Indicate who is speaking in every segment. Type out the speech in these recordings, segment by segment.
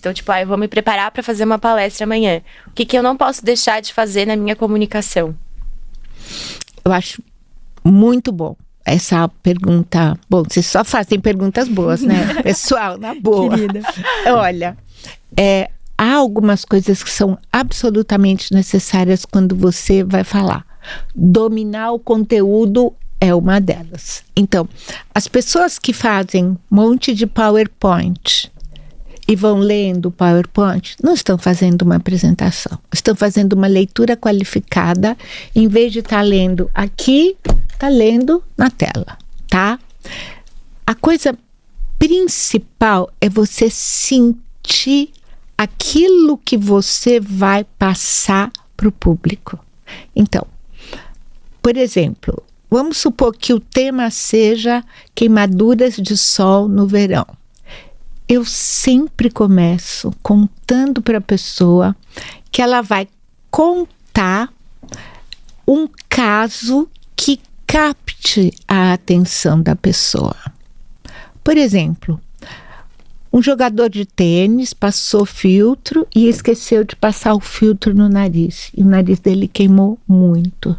Speaker 1: Então, tipo, eu vou me preparar para fazer uma palestra amanhã. O que eu não posso deixar de fazer na minha comunicação?
Speaker 2: Eu acho muito bom essa pergunta. Bom, vocês só fazem perguntas boas, né? Pessoal, na boa.
Speaker 1: Querida.
Speaker 2: Olha, há algumas coisas que são absolutamente necessárias quando você vai falar. Dominar o conteúdo é uma delas. Então, as pessoas que fazem um monte de PowerPoint e vão lendo o PowerPoint, não estão fazendo uma apresentação. Estão fazendo uma leitura qualificada, em vez de estar lendo aqui, está lendo na tela, tá? A coisa principal é você sentir aquilo que você vai passar para o público. Então, por exemplo, vamos supor que o tema seja queimaduras de sol no verão. Eu sempre começo contando para a pessoa que ela vai contar um caso que capte a atenção da pessoa. Por exemplo, um jogador de tênis passou filtro e esqueceu de passar o filtro no nariz. E o nariz dele queimou muito.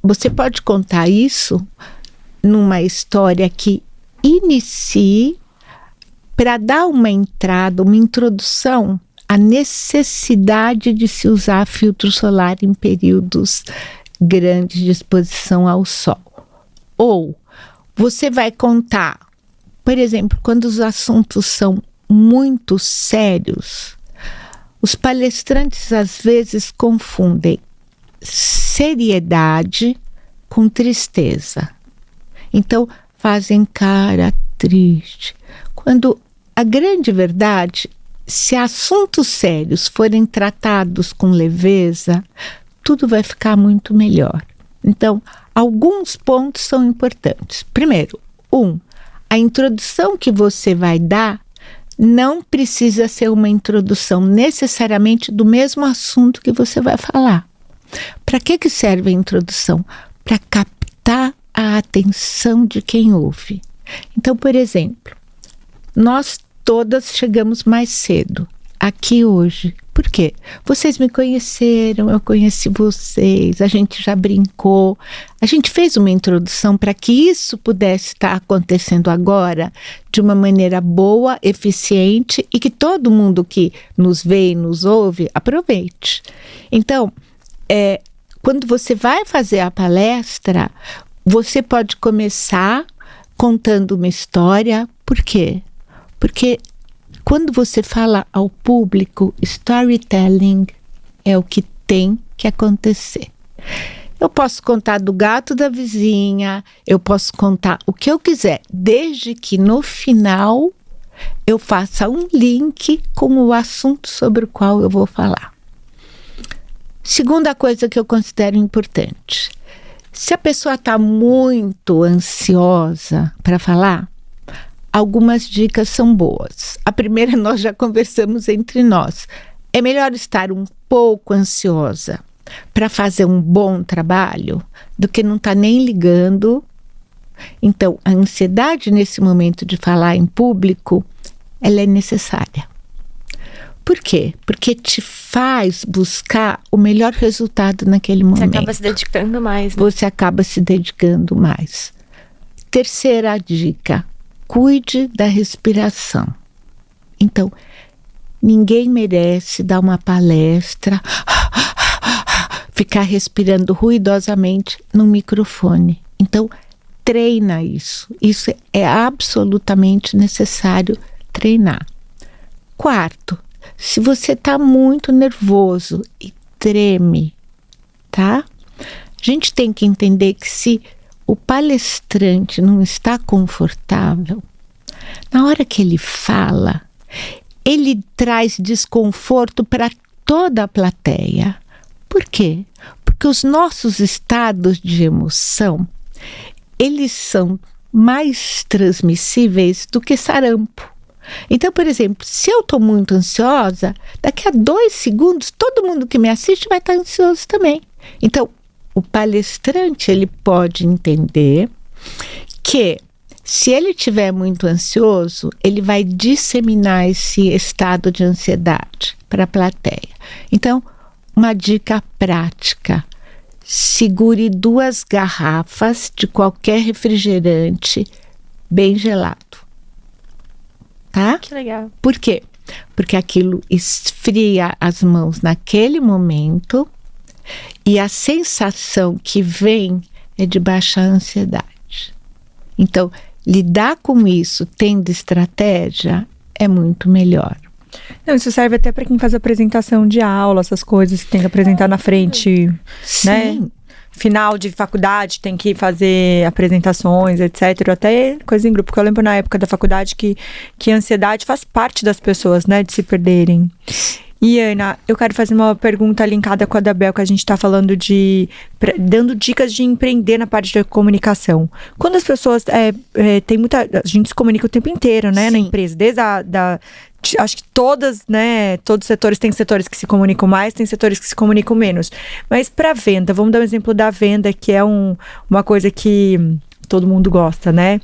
Speaker 2: Você pode contar isso numa história que inicie para dar uma entrada, uma introdução à necessidade de se usar filtro solar em períodos grandes de exposição ao sol. Ou você vai contar, por exemplo, quando os assuntos são muito sérios, os palestrantes às vezes confundem seriedade com tristeza. Então, fazem cara triste. Quando a grande verdade, se assuntos sérios forem tratados com leveza, tudo vai ficar muito melhor. Então, alguns pontos são importantes. Primeiro, a introdução que você vai dar não precisa ser uma introdução necessariamente do mesmo assunto que você vai falar. Para que serve a introdução? Para captar a atenção de quem ouve. Então, por exemplo, nós todas chegamos mais cedo aqui hoje. Por quê? Vocês me conheceram, eu conheci vocês, a gente já brincou, a gente fez uma introdução para que isso pudesse estar acontecendo agora de uma maneira boa, eficiente e que todo mundo que nos vê e nos ouve aproveite. Então, quando você vai fazer a palestra, você pode começar contando uma história. Por quê? Porque quando você fala ao público, storytelling é o que tem que acontecer. Eu posso contar do gato da vizinha, eu posso contar o que eu quiser, desde que no final eu faça um link com o assunto sobre o qual eu vou falar. Segunda coisa que eu considero importante. Se a pessoa está muito ansiosa para falar, algumas dicas são boas. A primeira nós já conversamos entre nós. É melhor estar um pouco ansiosa para fazer um bom trabalho do que não estar nem ligando. Então, a ansiedade nesse momento de falar em público, ela é necessária. Por quê? Porque te faz buscar o melhor resultado naquele momento.
Speaker 1: Você acaba se dedicando mais, né?
Speaker 2: Você acaba se dedicando mais. Terceira dica, cuide da respiração. Então, ninguém merece dar uma palestra, ficar respirando ruidosamente no microfone. Então, treina isso. Isso é absolutamente necessário treinar. Quarto, se você está muito nervoso e treme, tá? A gente tem que entender que se o palestrante não está confortável, na hora que ele fala, ele traz desconforto para toda a plateia. Por quê? Porque os nossos estados de emoção, eles são mais transmissíveis do que sarampo. Então, por exemplo, se eu estou muito ansiosa, daqui a 2 segundos, todo mundo que me assiste vai estar ansioso também. Então, o palestrante, ele pode entender que Se ele estiver muito ansioso, ele vai disseminar esse estado de ansiedade para a plateia. Então, uma dica prática: segure 2 garrafas de qualquer refrigerante bem gelado. Tá?
Speaker 1: Que legal.
Speaker 2: Por quê? Porque aquilo esfria as mãos naquele momento e a sensação que vem é de baixa ansiedade. Então, lidar com isso tendo estratégia é muito melhor.
Speaker 3: Não, isso serve até para quem faz apresentação de aula, essas coisas, tem que apresentar na frente, né?
Speaker 2: Sim.
Speaker 3: Final de faculdade, tem que fazer apresentações, etc. Até coisa em grupo, porque eu lembro na época da faculdade que a ansiedade faz parte das pessoas, né? De se perderem. E, Ana, eu quero fazer uma pergunta linkada com a da Bel, que a gente está falando dando dicas de empreender na parte da comunicação. Quando as pessoas tem muita... A gente se comunica o tempo inteiro, né?
Speaker 2: Sim.
Speaker 3: Na empresa, desde acho que todas, né? Todos os setores, tem setores que se comunicam mais, tem setores que se comunicam menos. Mas para venda, vamos dar um exemplo da venda, que é uma coisa que todo mundo gosta, né?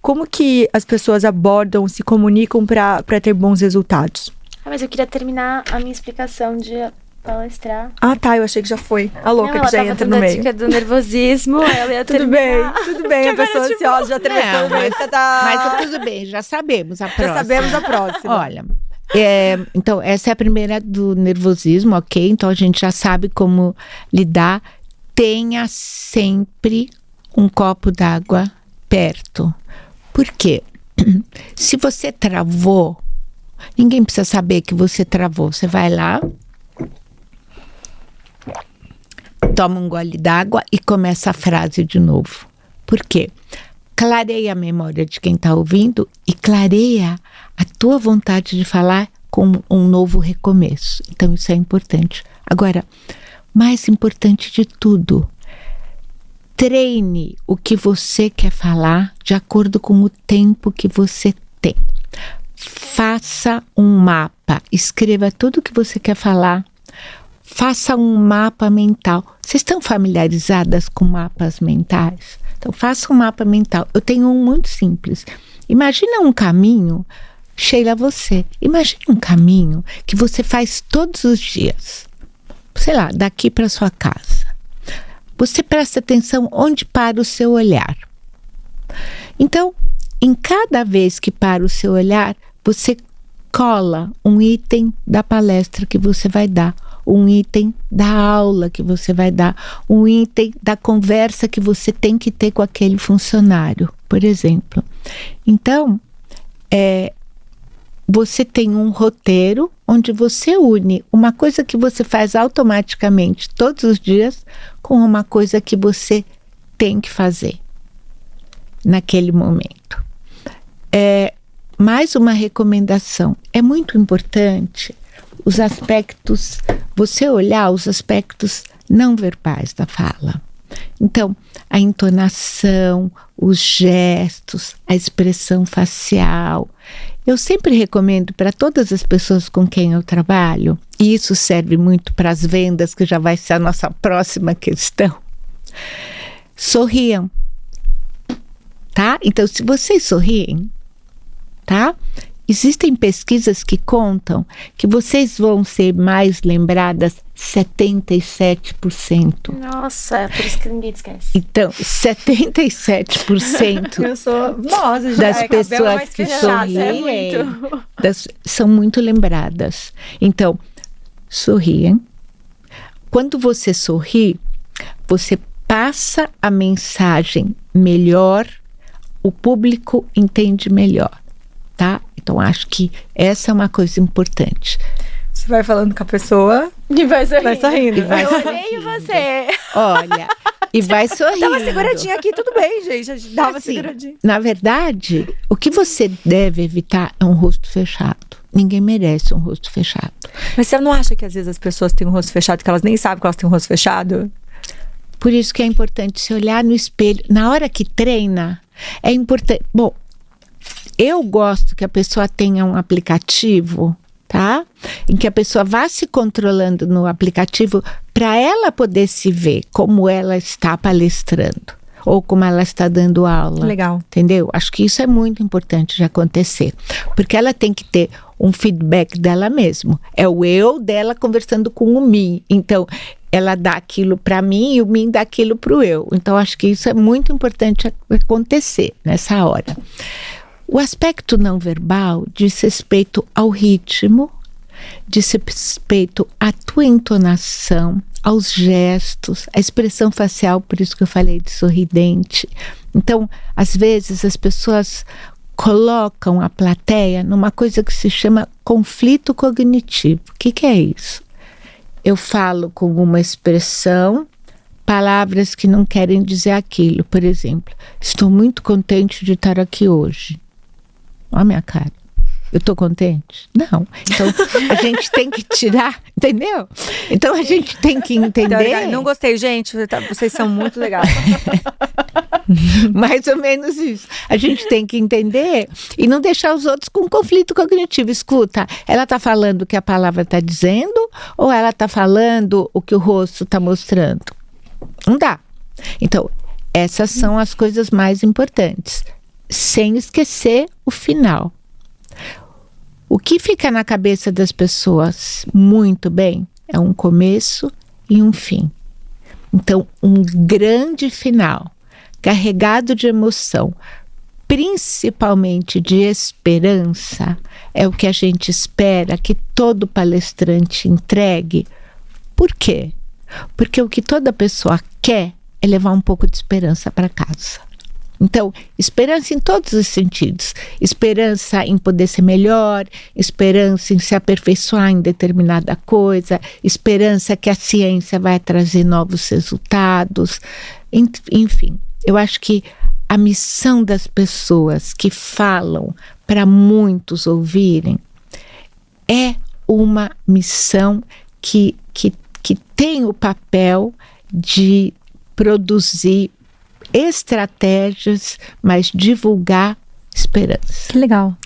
Speaker 3: Como que as pessoas abordam, se comunicam para ter bons resultados?
Speaker 1: Mas eu queria terminar a minha explicação de palestrar.
Speaker 3: Ah, tá, eu achei que já foi. A louca que já entra no meio.
Speaker 1: Dica do nervosismo, ela ia
Speaker 3: Tudo
Speaker 1: terminar.
Speaker 3: tudo bem, a pessoa ansiosa já atravessou.
Speaker 2: Mas tudo bem, já sabemos a próxima.
Speaker 3: Já sabemos a próxima.
Speaker 2: Olha, então essa é a primeira do nervosismo, ok? Então a gente já sabe como lidar. Tenha sempre um copo d'água perto. Por quê? Se você travou, ninguém precisa saber que você travou. Você vai lá, toma um gole d'água e começa a frase de novo. Por quê? Clareia a memória de quem está ouvindo e clareia a tua vontade de falar com um novo recomeço. Então isso é importante. Agora, mais importante de tudo, treine o que você quer falar de acordo com o tempo que você tem. Faça um mapa, escreva tudo o que você quer falar, faça um mapa mental. Vocês estão familiarizadas com mapas mentais? Então, faça um mapa mental. Eu tenho um muito simples. Imagina um caminho, Sheila, imagina um caminho que você faz todos os dias. Sei lá, daqui para sua casa. Você presta atenção onde para o seu olhar. Então, em cada vez que para o seu olhar, você cola um item da palestra que você vai dar, um item da aula que você vai dar, um item da conversa que você tem que ter com aquele funcionário, por exemplo. Então, você tem um roteiro onde você une uma coisa que você faz automaticamente todos os dias com uma coisa que você tem que fazer naquele momento. Mais uma recomendação. É muito importante os aspectos, você olhar os aspectos não verbais da fala. Então, a entonação, os gestos, a expressão facial. Eu sempre recomendo para todas as pessoas com quem eu trabalho, e isso serve muito para as vendas, que já vai ser a nossa próxima questão. Sorriam. Tá? Então, se vocês sorriem, tá? Existem pesquisas que contam que vocês vão ser mais lembradas 77%.
Speaker 1: Nossa, é por isso que ninguém esquece.
Speaker 2: Então, 77%
Speaker 3: Eu sou famosa já.
Speaker 2: das pessoas que sorriem são muito lembradas. Então, sorriem. Quando você sorri, você passa a mensagem melhor, o público entende melhor, tá? Então, acho que essa é uma coisa importante.
Speaker 3: Você vai falando com a pessoa
Speaker 1: E vai sorrindo.
Speaker 3: vai sorrindo.
Speaker 1: Eu odeio você.
Speaker 2: Olha, e vai sorrindo.
Speaker 3: Dá uma seguradinha aqui, tudo bem, gente. Dá uma
Speaker 2: Assim,
Speaker 3: seguradinha.
Speaker 2: na verdade, o que você deve evitar é um rosto fechado. Ninguém merece um rosto fechado.
Speaker 3: Mas você não acha que às vezes as pessoas têm um rosto fechado, que elas nem sabem que elas têm um rosto fechado?
Speaker 2: Por isso que é importante se olhar no espelho. Na hora que treina, é importante. Bom, eu gosto que a pessoa tenha um aplicativo, tá? Em que a pessoa vá se controlando no aplicativo para ela poder se ver como ela está palestrando. ou como ela está dando aula.
Speaker 3: Legal.
Speaker 2: Entendeu? Acho que isso é muito importante de acontecer. Porque ela tem que ter um feedback dela mesma. É o eu dela conversando com o mim. Então, ela dá aquilo para mim e o mim dá aquilo para o eu. Então, acho que isso é muito importante acontecer nessa hora. O aspecto não verbal diz respeito ao ritmo, diz respeito à tua entonação, aos gestos, à expressão facial, por isso que eu falei de sorridente. Então, às vezes as pessoas colocam a plateia numa coisa que se chama conflito cognitivo. O que é isso? Eu falo com uma expressão, palavras que não querem dizer aquilo. Por exemplo, estou muito contente de estar aqui hoje. Olha a minha cara. Eu estou contente? Não. Então, a gente tem que tirar, entendeu? Então, a gente tem que entender...
Speaker 3: Não gostei, gente. Vocês são muito legais.
Speaker 2: Mais ou menos isso. A gente tem que entender e não deixar os outros com conflito cognitivo. Escuta, ela está falando o que a palavra está dizendo ou ela está falando o que o rosto está mostrando? Não dá. Então, essas são as coisas mais importantes. Sem esquecer o final. O que fica na cabeça das pessoas muito bem é um começo e um fim. Então, um grande final, carregado de emoção, principalmente de esperança, é o que a gente espera que todo palestrante entregue. Por quê? Porque o que toda pessoa quer é levar um pouco de esperança para casa. Então, esperança em todos os sentidos. Esperança em poder ser melhor, esperança em se aperfeiçoar em determinada coisa, esperança que a ciência vai trazer novos resultados. Enfim, eu acho que a missão das pessoas que falam para muitos ouvirem é uma missão que tem o papel de produzir estratégias, mas divulgar esperança.
Speaker 3: Que legal.